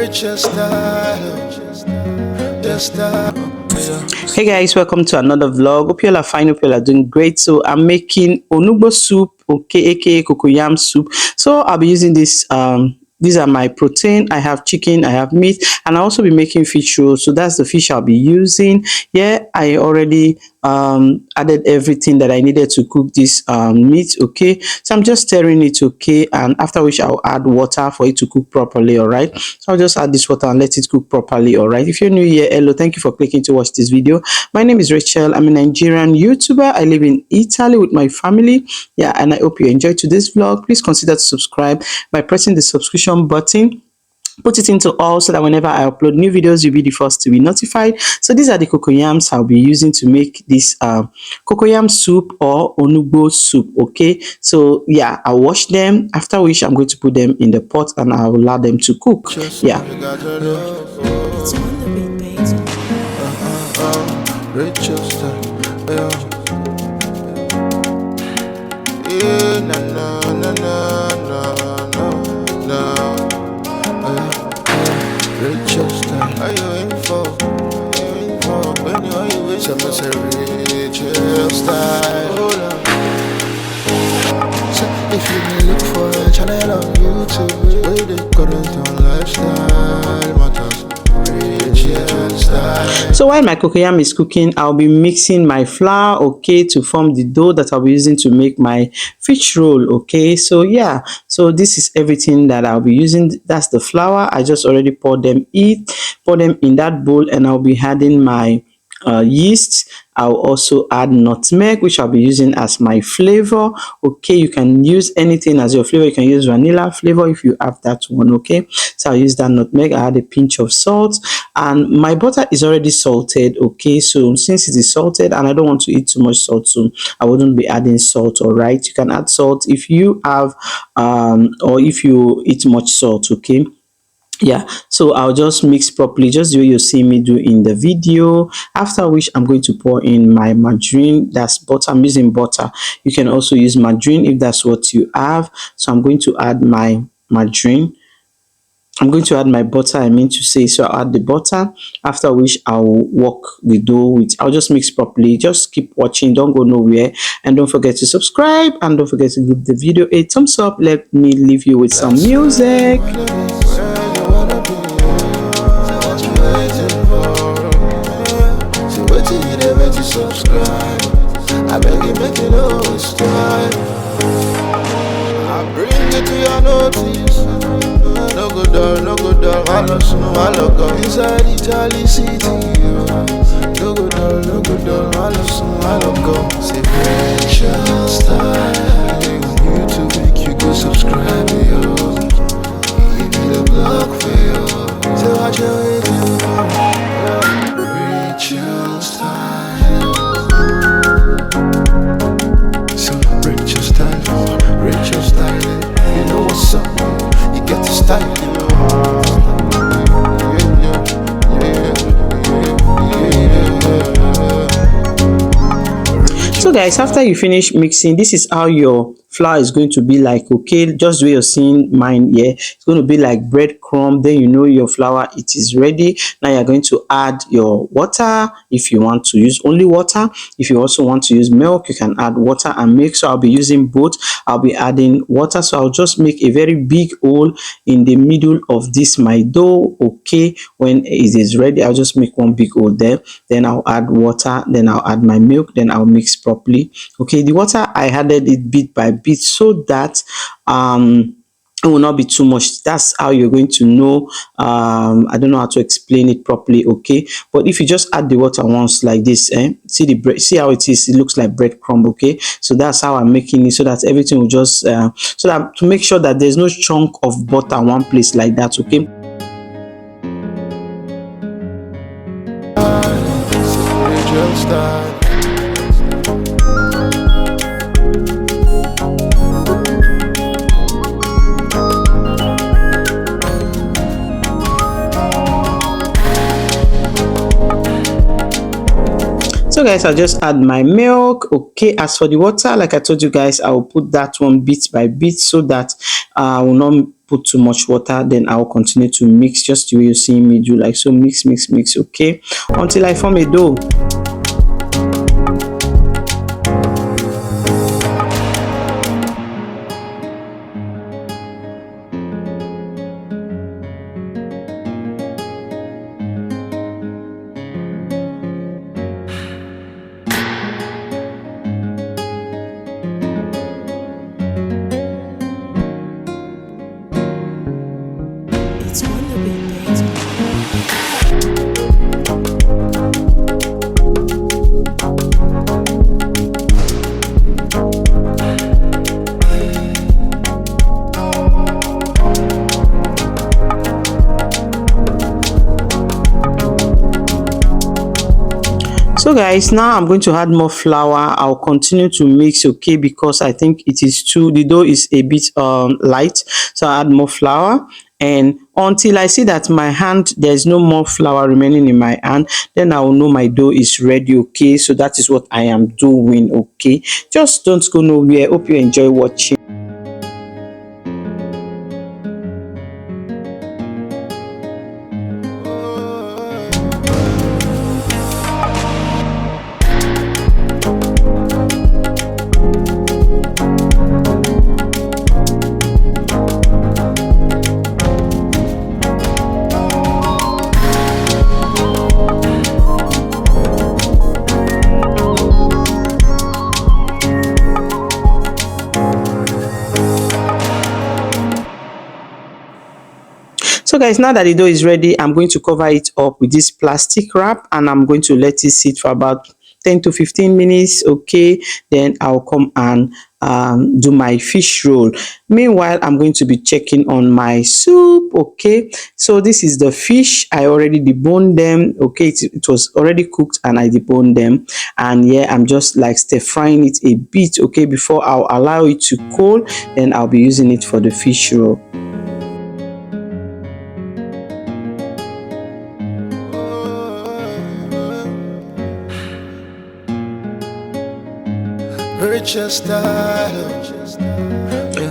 Hey guys, welcome to another vlog. Hope you all are fine. Hope you all are doing great. So I'm making onugbo soup, okay, aka cocoyam soup. So I'll be using this these are my protein. I have chicken, I have meat, and I'll also be making fish rolls. So that's the fish I'll be using. Yeah, I already added everything that I needed to cook this meat, okay. So I'm just stirring it, okay, and after which I'll add water for it to cook properly. All right, so I'll just add this water and let it cook properly. All right, if you're new here, hello, thank you for clicking to watch this video. My name is Rachel. I'm a Nigerian YouTuber. I live in Italy with my family. Yeah, and I hope you enjoyed today's vlog. Please consider to subscribe by pressing the subscription button. Put it into all so that whenever I upload new videos, you'll be the first to be notified. So these are the cocoyams I'll be using to make this cocoyam soup or onugbo soup, okay. So yeah, I'll wash them, after which I'm going to put them in the pot and I'll allow them to cook. Yeah. Are you in for? When you wish I must have Rachel style. So if you look for a channel on YouTube, where the current on lifestyle matters. So while my cocoyam is cooking, I'll be mixing my flour, okay, to form the dough that I'll be using to make my fish roll, okay. So yeah, so this is everything that I'll be using. That's the flour. I just already poured them in that bowl, and I'll be adding my yeast. I'll also add nutmeg, which I'll be using as my flavor, okay. You can use anything as your flavor. You can use vanilla flavor if you have that one, okay. So I'll use that nutmeg. I add a pinch of salt, and my butter is already salted, okay. So since it is salted and I don't want to eat too much salt, so I wouldn't be adding salt. All right, you can add salt if you have or if you eat much salt, okay. Yeah, so I'll just mix properly, just the way you see me do in the video, after which I'm going to pour in my margarine. That's butter. I'm using butter. You can also use margarine if that's what you have. So I'm going to add my margarine. I'm going to add my butter, I mean to say. So I'll add the butter, after which I'll work the dough with. I'll just mix properly. Just keep watching, don't go nowhere, and don't forget to subscribe, and don't forget to give the video a thumbs up. Let me leave you with some music. Subscribe. I beg you, make it always time. I bring it to your notice. No good down, no good down. I lost no, I look up inside Italy city. No good down, no good down. I lost no, I look up. Say Rachel style. On YouTube, make you go subscribe, yo. Give me the block for you. Say what you waiting for. Rachel style. Rachel style, you know what's up, you get the style, you know. So guys, after you finish mixing, this is how your flour is going to be like, okay. Just the way you're seeing mine here, it's going to be like breadcrumb. Then you know your flour, it is ready. Now you're going to add your water if you want to use only water. If you also want to use milk, you can add water and milk. So I'll be using both. I'll be adding water, so I'll just make a very big hole in the middle of this my dough, okay. When it is ready, I'll just make one big hole there, then I'll add water, then I'll add my milk, then I'll mix properly, okay. The water, I added it bit by bit so that it will not be too much. That's how you're going to know. I don't know how to explain it properly, okay. But if you just add the water once like this, see the bread, see how it is, it looks like breadcrumb, okay. So that's how I'm making it, so that everything will just so that to make sure that there's no chunk of butter in one place like that, okay. So guys, I'll just add my milk. Okay, as for the water, like I told you guys, I will put that one bit by bit so that I will not put too much water. Then I'll continue to mix just the way you're seeing me do, like so. Mix, mix, mix. Okay, until I form a dough. It's on the beat, baby. So guys, now I'm going to add more flour. I'll continue to mix, okay, because I think it is too, the dough is a bit light, so I add more flour. And until I see that my hand, there's no more flour remaining in my hand, then I will know my dough is ready. Okay, so that is what I am doing. Okay, just don't go nowhere. Hope you enjoy watching. So guys, now that the dough is ready, I'm going to cover it up with this plastic wrap, and I'm going to let it sit for about 10 to 15 minutes. Okay, then I'll come and do my fish roll. Meanwhile, I'm going to be checking on my soup. Okay, so this is the fish. I already deboned them. Okay, it was already cooked and I deboned them, and yeah, I'm just like stir frying it a bit, okay, before I'll allow it to cool. Then I'll be using it for the fish roll. Richer style.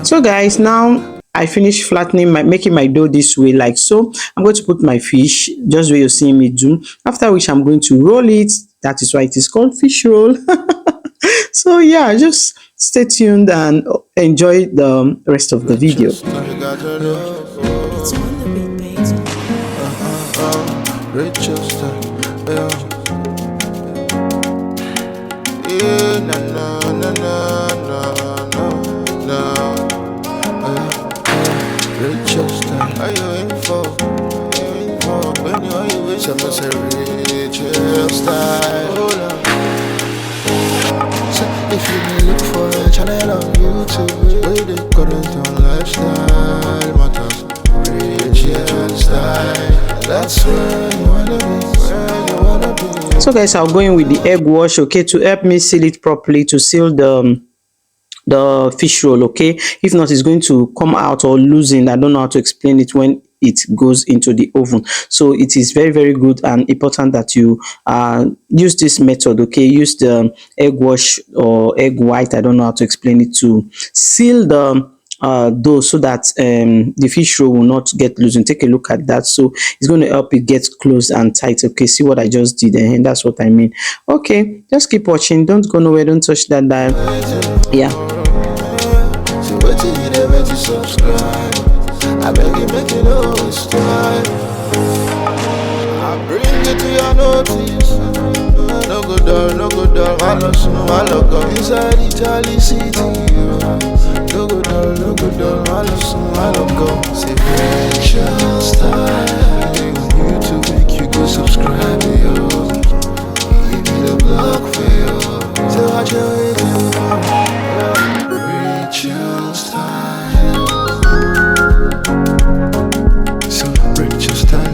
So guys, now I finished flattening making my dough this way, like so. I'm going to put my fish just where you're seeing me do, after which I'm going to roll it. That is why it is called fish roll. So yeah, just stay tuned and enjoy the rest of the video. It's on the beat, baby. Richer style. Yeah. Yeah, na na na na na na na. Richer style. Are you in for? When you are you with someone say richer style? Hold on. So if you look for a channel on YouTube, where they current on lifestyle matters. Richer style. That's where you wanna be. Where you wanna be. So guys, I'll go in with the egg wash, okay, to help me seal it properly, to seal the fish roll. Okay, if not, it's going to come out or loosen. I don't know how to explain it when it goes into the oven. So it is very, very good and important that you use this method. Okay, use the egg wash or egg white, I don't know how to explain it, to seal the dough so that the fish roll will not get loose. And take a look at that. So it's going to help it get close and tight. Okay, see what I just did, and that's what I mean. Okay, just keep watching, don't go nowhere, don't touch that dial. Yeah. So what you never to subscribe? I beg you make it always time. I bring it to your notice. No go down, I love go inside Italy city. No go down, I love go. Say Rachel style. On YouTube, make you go subscribe, yo. Give me the block for you. Say what you waiting for? Rachel style. So Rachel style.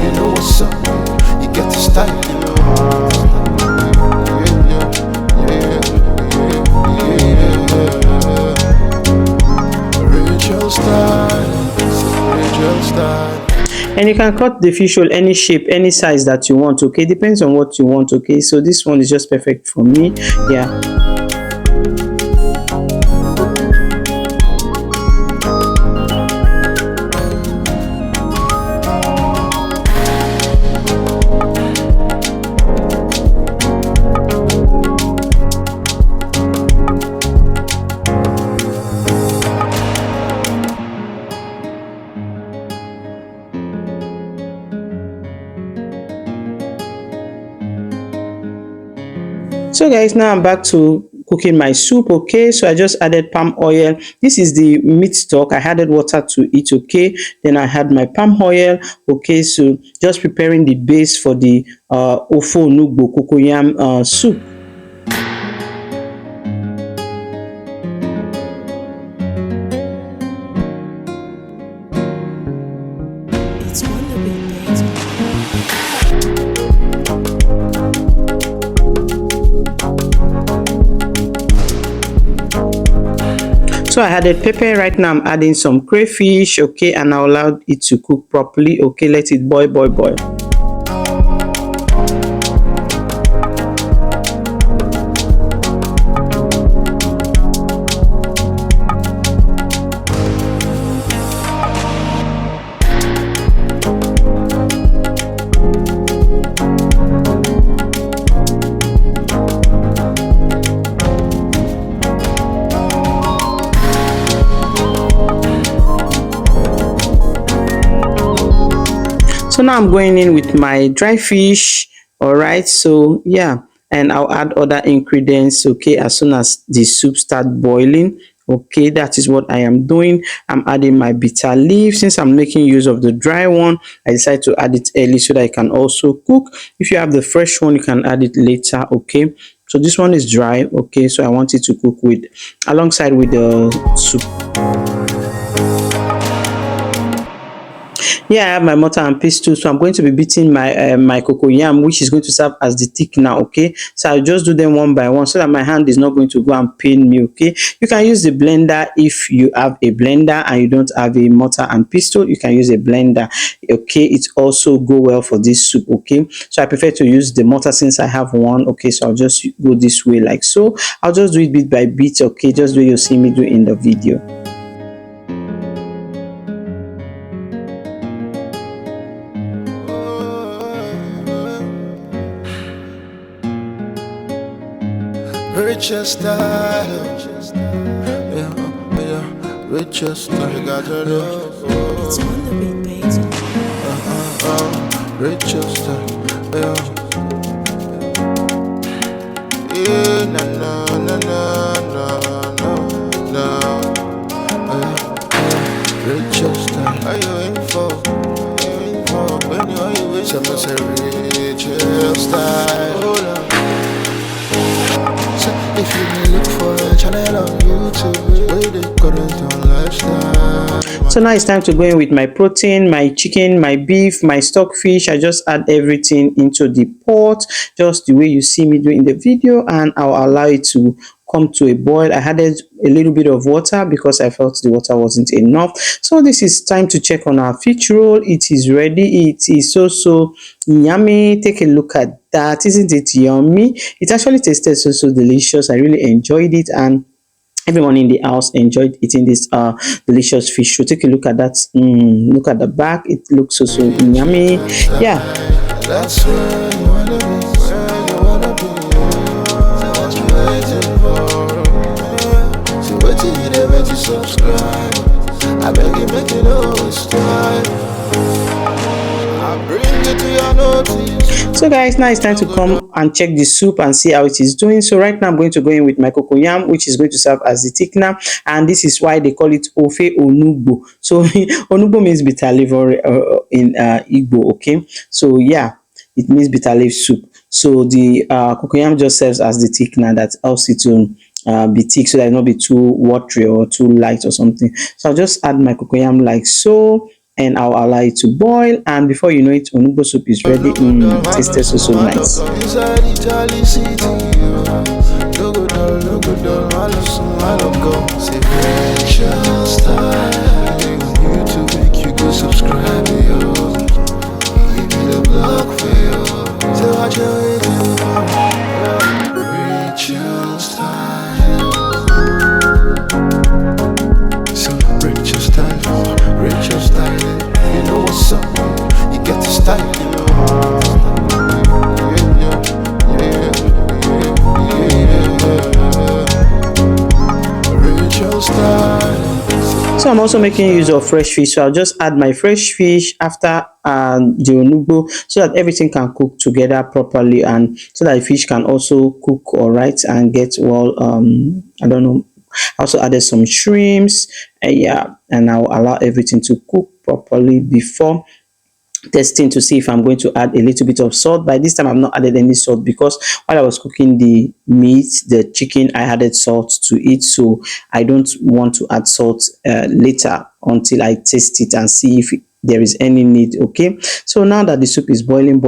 You know what's up? You get the style, you know. Rachel style. And you can cut the fish roll any shape, any size that you want, okay? Depends on what you want, okay? So this one is just perfect for me. Yeah. So guys, now I'm back to cooking my soup, okay? So I just added palm oil. This is the meat stock. I added water to it, okay? Then I had my palm oil, okay? So just preparing the base for the ofo onugbo cocoyam soup. It's on the beat, baby. So I added pepper. Right now I'm adding some crayfish, okay? And I allowed it to cook properly, okay? Let it boil, boil, boil. So now I'm going in with my dry fish. All right, so yeah, and I'll add other ingredients, okay, as soon as the soup start boiling. Okay, that is what I am doing. I'm adding my bitter leaf. Since I'm making use of the dry one, I decided to add it early so that I can also cook. If you have the fresh one, you can add it later, okay? So this one is dry, okay? So I want it to cook with alongside with the soup. Here I have my mortar and pestle, so I'm going to be beating my cocoyam, which is going to serve as the thickener, okay? So I'll just do them one by one so that my hand is not going to go and pain me, okay? You can use the blender if you have a blender and you don't have a mortar and pestle. You can use a blender, okay? It also go well for this soup, okay? So I prefer to use the mortar since I have one, okay? So I'll just go this way like so. I'll just do it bit by bit, okay? Just the way you see me do in the video. Richer style, yeah, yeah, richer style. You got your love, It's on the beat, baby. richer style, yeah. Yeah, na na na na na na na. Richer style. Are you in for? Are you in for? When you are you with? Someone say richer style. Hold on. If you may look for a channel on YouTube, where they current on lifestyle. So now it's time to go in with my protein, my chicken, my beef, my stock fish. I just add everything into the pot, just the way you see me doing the video, and I'll allow it to come to a boil. I added a little bit of water because I felt the water wasn't enough. So this is time to check on our fish roll. It is ready. It is so yummy. Take a look at that. Isn't it yummy? It actually tasted so delicious. I really enjoyed it, and everyone in the house enjoyed eating this delicious fish. So take a look at that. Look at the back. It looks so yummy. Yeah. That's where you wanna be, where you wanna be. So what you waiting for? So wait till you there, wait to subscribe. I beg you, make it always time. I bring it to your notice. So guys, now it's time to come and check the soup and see how it is doing. So right now I'm going to go in with my cocoyam, which is going to serve as the thickener, and this is why they call it ofe onugbo. So onugbo means bitter leaf in Igbo, okay? So yeah, it means bitter leaf soup. So the cocoyam just serves as the thickener that helps it to be thick so that it not be too watery or too light or something. So I'll just add my cocoyam like so, and I'll allow it to boil, and before you know it, onugbo soup is ready. It tasted so nice. Inside Italy city, no go down, no go down. I love some, I love go. Say precious style. YouTube, make you go subscribe, yo. look for you. So what you waiting for? Ritual style. So ritual style, ritual styling. You know what's up? You get to style, you know. Yeah, yeah, yeah, yeah. Ritual style. So I'm also making use of fresh fish. So I'll just add my fresh fish after the onugbo so that everything can cook together properly and so that the fish can also cook all right and get well. I don't know. I also added some shrimps. Yeah, and I'll allow everything to cook properly before testing to see if I'm going to add a little bit of salt. By this time, I've not added any salt because while I was cooking the meat, the chicken, I added salt to it. So I don't want to add salt later until I taste it and see if there is any need. Okay, so now that the soup is boiling,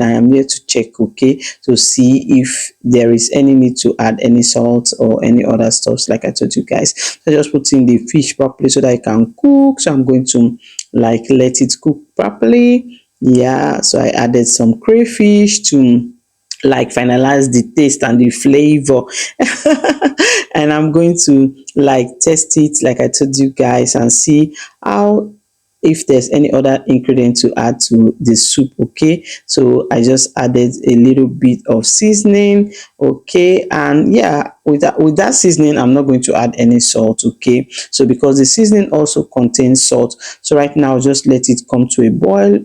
I am here to check, okay, to see if there is any need to add any salt or any other stuffs like I told you guys. So just put in the fish properly so that it can cook. So I'm going to like let it cook properly. Yeah, so I added some crayfish to like finalize the taste and the flavor. And I'm going to like test it like I told you guys and see how if there's any other ingredient to add to the soup. Okay, so I just added a little bit of seasoning. Okay, and yeah, with that seasoning I'm not going to add any salt. Okay, so because the seasoning also contains salt, so right now just let it come to a boil.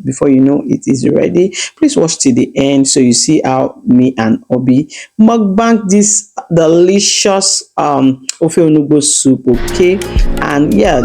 Before you know it is ready. Please watch till the end so you see how me and hubby mukbang this delicious ofe onugbo soup. Okay, and yeah.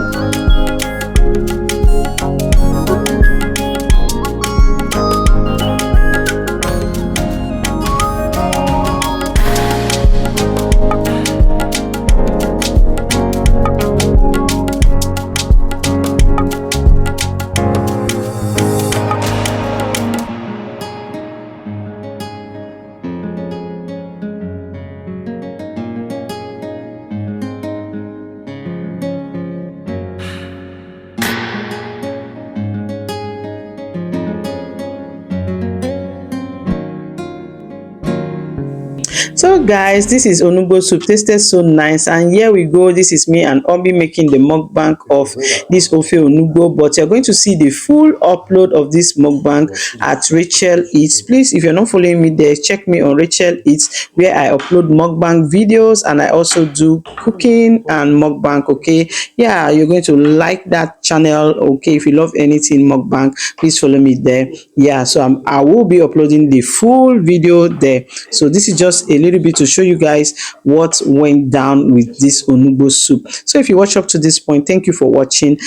So guys, this is onugbo soup, tasted so nice, and here we go. This is me and hubby making the mukbang of this ofe onugbo, but you're going to see the full upload of this mukbang at Rachel Eats. Please, if you're not following me there, check me on Rachel Eats where I upload mukbang videos and I also do cooking and mukbang. Okay, yeah, you're going to like that channel. Okay, if you love anything mukbang, please follow me there. Yeah, so I will be uploading the full video there. So this is just a little bit to show you guys what went down with this onugbo soup. So if you watch up to this point, thank you for watching.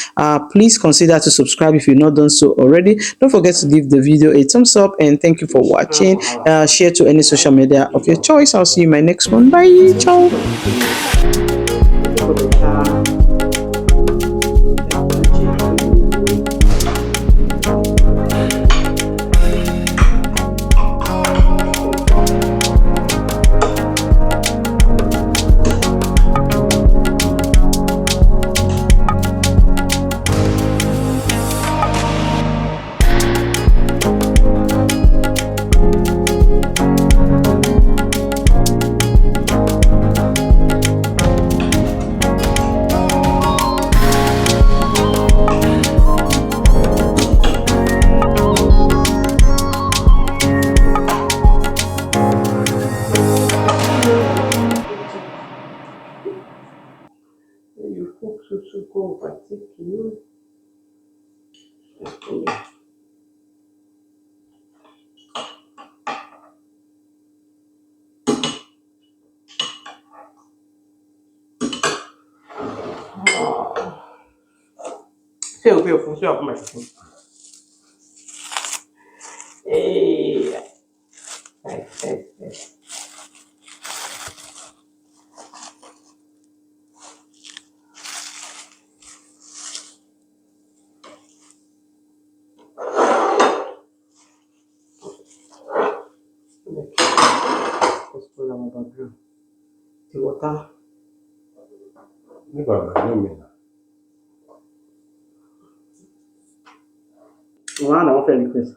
Please consider to subscribe if you've not done so already. Don't forget to give the video a thumbs up, and thank you for watching. Share to any social media of your choice. I'll see you in my next one. Bye. Ciao. You cook to go particular. Ṣé o fi òfin sí ọ̀pọ̀ mẹ́sàn-án? Hey. Let's put on my bathroom. The water. One, I want to request.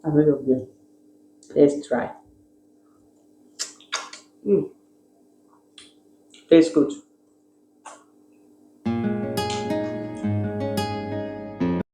available. Let's try. Mm, tastes good.